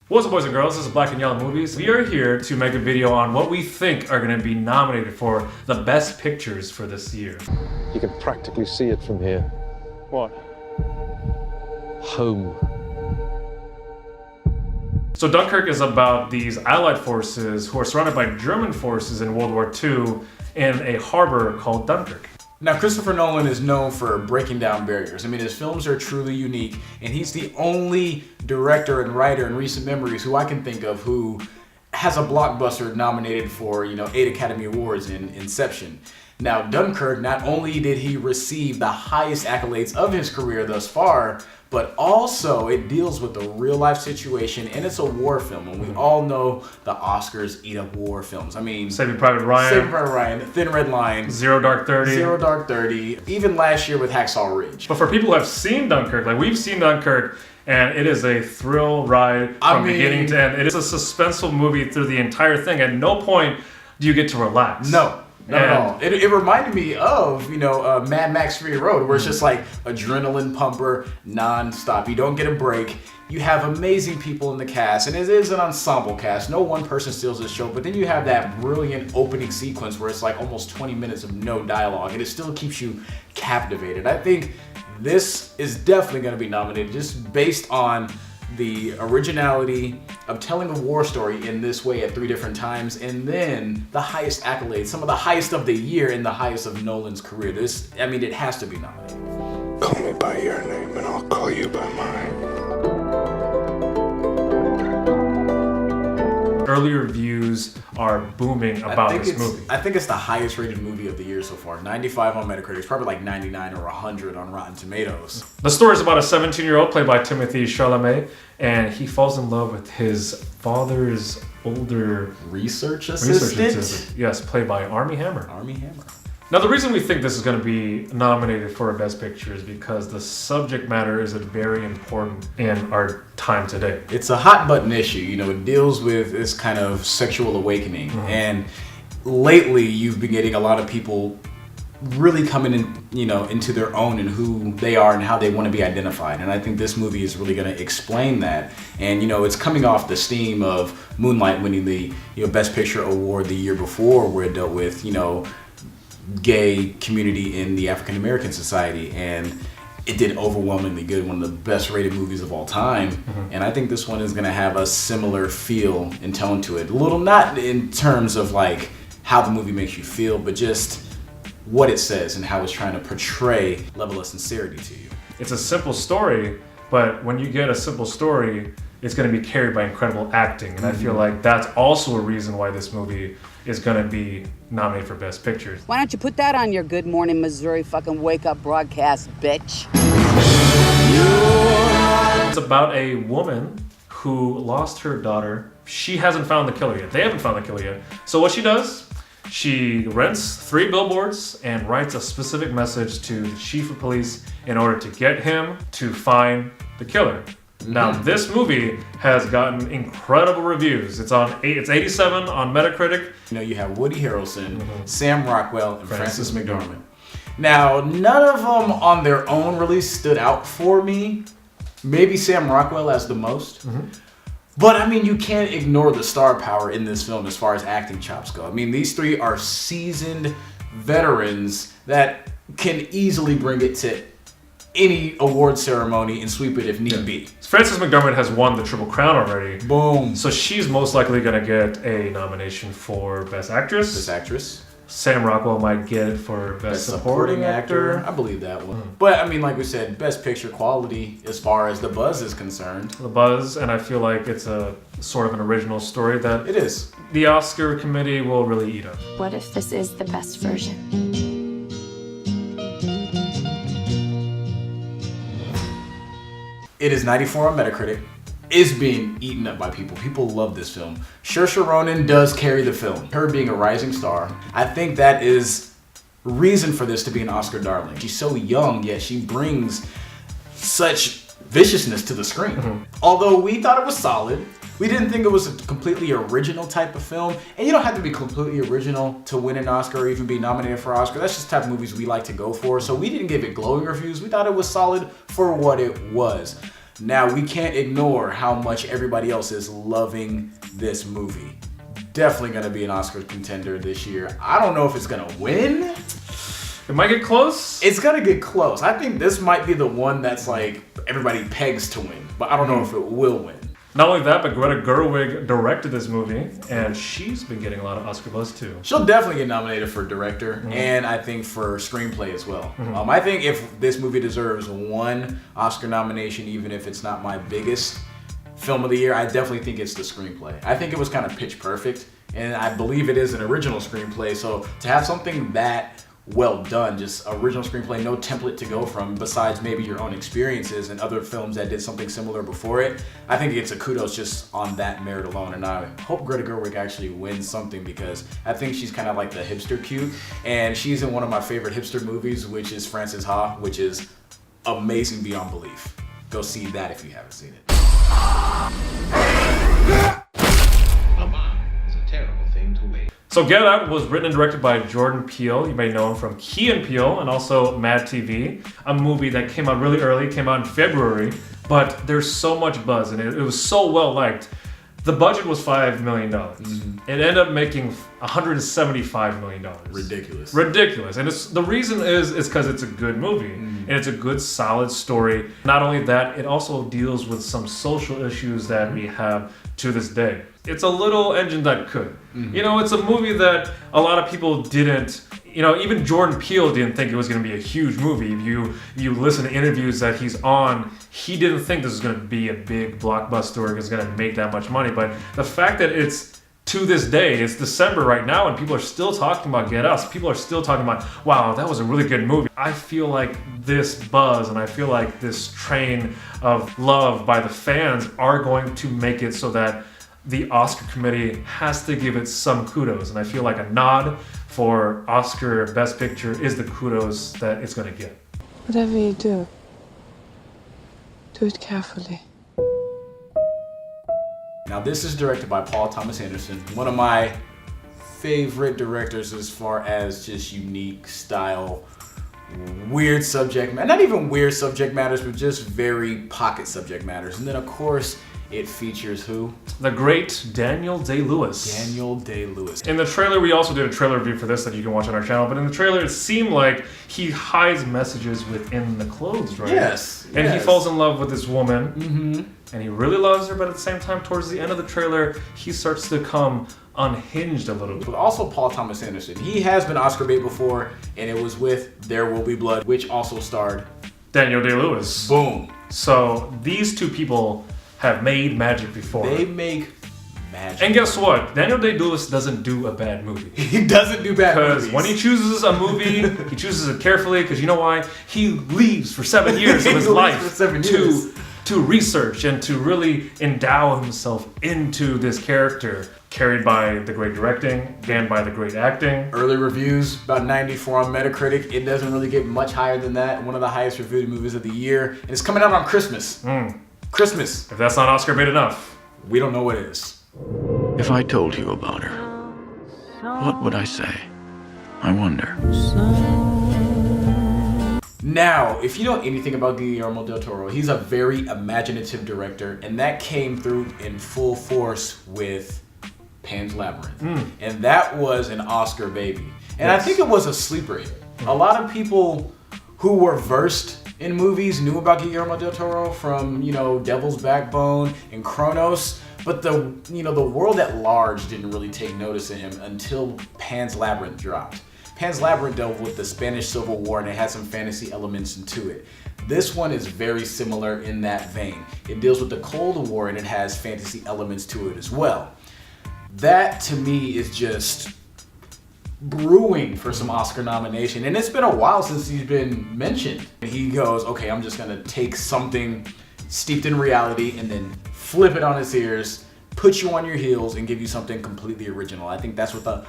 What's up, boys and girls? This is Black and Yellow Movies. We are here to make a video on what we think are going to be nominated for the best pictures for this year. You can practically see it from here. What? Home. So Dunkirk is about these Allied forces who are surrounded by German forces in World War II in a harbor called Dunkirk. Now, Christopher Nolan is known for breaking down barriers. I mean, his films are truly unique, and he's the only director and writer in recent memories who I can think of who has a blockbuster nominated for, 8 Academy Awards in Inception. Now, Dunkirk, not only did he receive the highest accolades of his career thus far, but also it deals with a real-life situation, and it's a war film. And we all know the Oscars eat up war films. I mean, Saving Private Ryan, The Thin Red Line, Zero Dark 30, even last year with Hacksaw Ridge. But for people who have seen Dunkirk, like we've seen Dunkirk, and it is a thrill ride from beginning to end. It is a suspenseful movie through the entire thing. At no point do you get to relax. No. Not at all. It reminded me of, Mad Max Fury Road, where it's just like adrenaline pumper non-stop. You don't get a break. You have amazing people in the cast, and it is an ensemble cast. No one person steals the show, but then you have that brilliant opening sequence where it's like almost 20 minutes of no dialogue, and it still keeps you captivated. I think this is definitely going to be nominated just based on the originality of telling a war story in this way at 3 different times, and then the highest accolades, some of the highest of the year and the highest of Nolan's career. It has to be nominated. Call me by your name and I'll call you by mine. Early reviews are booming about this movie. I think it's the highest rated movie of the year so far. 95 on Metacritic. It's probably like 99 or 100 on Rotten Tomatoes. The story is about a 17-year-old played by Timothée Chalamet, and he falls in love with his father's older research assistant. Yes, played by Armie Hammer. Armie Hammer. Now, the reason we think this is going to be nominated for a Best Picture is because the subject matter is very important in our time today. It's a hot button issue. It deals with this kind of sexual awakening. Mm-hmm. And lately, you've been getting a lot of people really coming in, into their own and who they are and how they want to be identified. And I think this movie is really going to explain that. And, it's coming off the steam of Moonlight winning the Best Picture award the year before, where it dealt with, gay community in the African American society, and it did overwhelmingly good, one of the best rated movies of all time. Mm-hmm. And I think this one is going to have a similar feel and tone to it. A little, not in terms of like how the movie makes you feel, but just what it says and how it's trying to portray level of sincerity to you. It's a simple story, but when you get a simple story, it's going to be carried by incredible acting. And I feel like that's also a reason why this movie is going to be nominated for Best Picture. Why don't you put that on your Good Morning Missouri fucking wake up broadcast, bitch? It's about a woman who lost her daughter. She hasn't found the killer yet. They haven't found the killer yet. So what she does, she rents 3 billboards and writes a specific message to the chief of police in order to get him to find the killer. Now, this movie has gotten incredible reviews. It's 87 on Metacritic. You have Woody Harrelson, Sam Rockwell, and Frances McDormand. Now, none of them on their own really stood out for me. Maybe Sam Rockwell as the most. But, you can't ignore the star power in this film as far as acting chops go. These 3 are seasoned veterans that can easily bring it to any award ceremony and sweep it if need be. Frances McDormand has won the Triple Crown already. Boom. So she's most likely going to get a nomination for Best Actress. Best Actress. Sam Rockwell might get it for Best Supporting Actor. I believe that one. But, like we said, Best Picture quality as far as The Buzz is concerned. The Buzz, and I feel like it's a sort of an original story that it is. The Oscar committee will really eat up. What if this is the best version? It is 94 on Metacritic. Is being eaten up by people. People love this film. Saoirse Ronan does carry the film. Her being a rising star, I think that is reason for this to be an Oscar darling. She's so young, yet she brings such viciousness to the screen. Although we thought it was solid, we didn't think it was a completely original type of film. And you don't have to be completely original to win an Oscar or even be nominated for an Oscar. That's just the type of movies we like to go for. So we didn't give it glowing reviews. We thought it was solid for what it was. Now, we can't ignore how much everybody else is loving this movie. Definitely going to be an Oscar contender this year. I don't know if it's going to win. It might get close. It's going to get close. I think this might be the one that's like everybody pegs to win, but I don't know if it will win. Not only that, but Greta Gerwig directed this movie, and she's been getting a lot of Oscar buzz too. She'll definitely get nominated for director, and I think for screenplay as well. I think if this movie deserves one Oscar nomination, even if it's not my biggest film of the year, I definitely think it's the screenplay. I think it was kind of pitch perfect, and I believe it is an original screenplay, so to have something that well done, just original screenplay, no template to go from besides maybe your own experiences and other films that did something similar before it, I think it's a kudos just on that merit alone. And I hope Greta Gerwig actually wins something because I think she's kind of like the hipster cute, and she's in one of my favorite hipster movies, which is Frances Ha, which is amazing beyond belief. Go see that if you haven't seen it. A bomb is a terrible thing to waste. So Get Out was written and directed by Jordan Peele. You may know him from Key and Peele and also Mad TV, a movie that came out really early, came out in February, but there's so much buzz and it was so well liked. The budget was $5 million. It ended up making $175 million. Ridiculous. And the reason is because it's a good movie and it's a good, solid story. Not only that, it also deals with some social issues that we have to this day. It's a little engine that could. You know, it's a movie that a lot of people didn't, you know, even Jordan Peele didn't think it was going to be a huge movie. If you listen to interviews that he's on, he didn't think this was going to be a big blockbuster or it's going to make that much money. But the fact that it's to this day, it's December right now, and people are still talking about Get Out. People are still talking about, wow, that was a really good movie. I feel like this buzz and I feel like this train of love by the fans are going to make it so that the Oscar committee has to give it some kudos. And I feel like a nod for Oscar Best Picture is the kudos that it's going to get. Whatever you do it carefully. Now, this is directed by Paul Thomas Anderson, one of my favorite directors as far as just unique style, weird subject matter, not even weird subject matters, but just very pocket subject matters. And then, of course, it features who? The great Daniel Day-Lewis. Daniel Day-Lewis. In the trailer, we also did a trailer review for this that you can watch on our channel, but in the trailer, it seemed like he hides messages within the clothes, right? Yes. And he falls in love with this woman, and he really loves her, but at the same time, towards the end of the trailer, he starts to become unhinged a little bit. But also Paul Thomas Anderson. He has been Oscar bait before, and it was with There Will Be Blood, which also starred Daniel Day-Lewis. Boom. So these two people have made magic before. They make magic. And guess what? Daniel Day-Lewis doesn't do a bad movie. He doesn't do bad movies. Because when he chooses a movie, he chooses it carefully, because you know why? He leaves for 7 years of his life to research and to really endow himself into this character. Carried by the great directing and by the great acting. Early reviews, about 94 on Metacritic. It doesn't really get much higher than that. One of the highest reviewed movies of the year. And it's coming out on Christmas. Christmas. If that's not Oscar bait enough, we don't know what is. If I told you about her, what would I say? I wonder. Now, if you know anything about Guillermo del Toro, he's a very imaginative director, and that came through in full force with Pan's Labyrinth. And that was an Oscar baby. And I think it was a sleeper hit. A lot of people who were versed in movies knew about Guillermo del Toro from, you know, Devil's Backbone and Kronos, but the world at large didn't really take notice of him until Pan's Labyrinth dropped. Pan's Labyrinth dealt with the Spanish Civil War and it had some fantasy elements into it. This one is very similar in that vein. It deals with the Cold War and it has fantasy elements to it as well. That to me is just brewing for some Oscar nomination, and it's been a while since he's been mentioned. He goes, okay, I'm just gonna take something steeped in reality and then flip it on its ears, put you on your heels, and give you something completely original. I think that's what the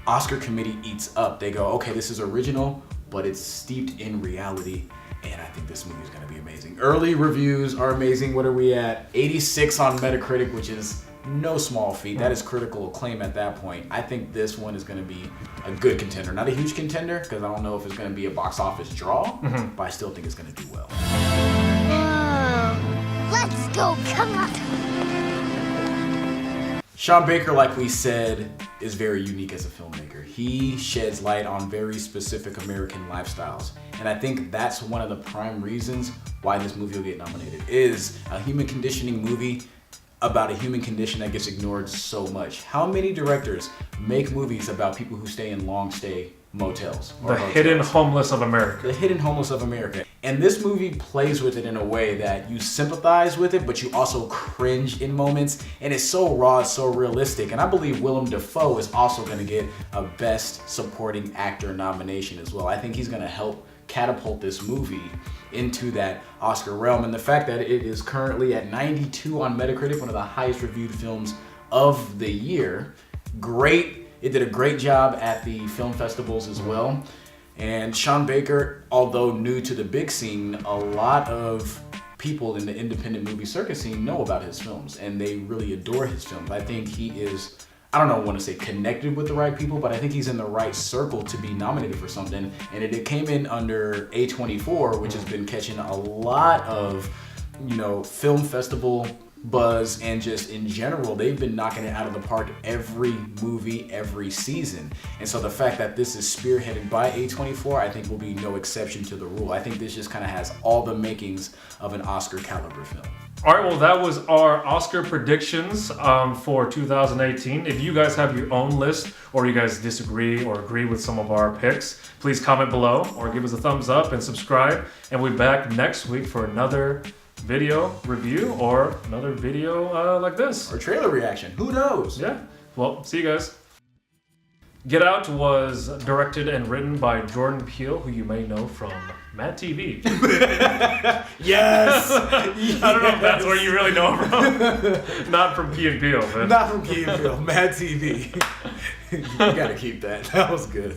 Oscar committee eats up. They go, okay, this is original, but it's steeped in reality, and I think this movie is gonna be amazing. Early reviews are amazing. What are we at? 86 on Metacritic, which is no small feat. That is critical acclaim at that point. I think this one is going to be a good contender. Not a huge contender, because I don't know if it's going to be a box office draw, but I still think it's going to do well. Whoa. go. Come on. Sean Baker, like we said, is very unique as a filmmaker. He sheds light on very specific American lifestyles. And I think that's one of the prime reasons why this movie will get nominated, is a human conditioning movie about a human condition that gets ignored so much. How many directors make movies about people who stay in long stay motels? The hidden homeless of America. The hidden homeless of America. And this movie plays with it in a way that you sympathize with it, but you also cringe in moments. And it's so raw, it's so realistic. And I believe Willem Dafoe is also going to get a Best Supporting Actor nomination as well. I think he's going to help catapult this movie into that Oscar realm. And the fact that it is currently at 92 on Metacritic, one of the highest reviewed films of the year. Great. It did a great job at the film festivals as well. And Sean Baker, although new to the big scene, a lot of people in the independent movie circuit scene know about his films and they really adore his films. I think he is, I don't want to say connected with the right people, but I think he's in the right circle to be nominated for something. And it came in under A24, which has been catching a lot of, film festival buzz, and just in general, they've been knocking it out of the park every movie, every season. And so the fact that this is spearheaded by A24, I think will be no exception to the rule. I think this just kind of has all the makings of an Oscar caliber film. All right, well, that was our Oscar predictions for 2018. If you guys have your own list, or you guys disagree or agree with some of our picks, please comment below or give us a thumbs up and subscribe. And we'll be back next week for another video review or another video like this. Or trailer reaction, who knows? Yeah, well, see you guys. Get Out was directed and written by Jordan Peele, who you may know from Mad TV. Yes! I don't know if that's where you really know him from. Not from Key and Peele, man. Not from Key and Peele, Mad TV. You gotta keep that. That was good.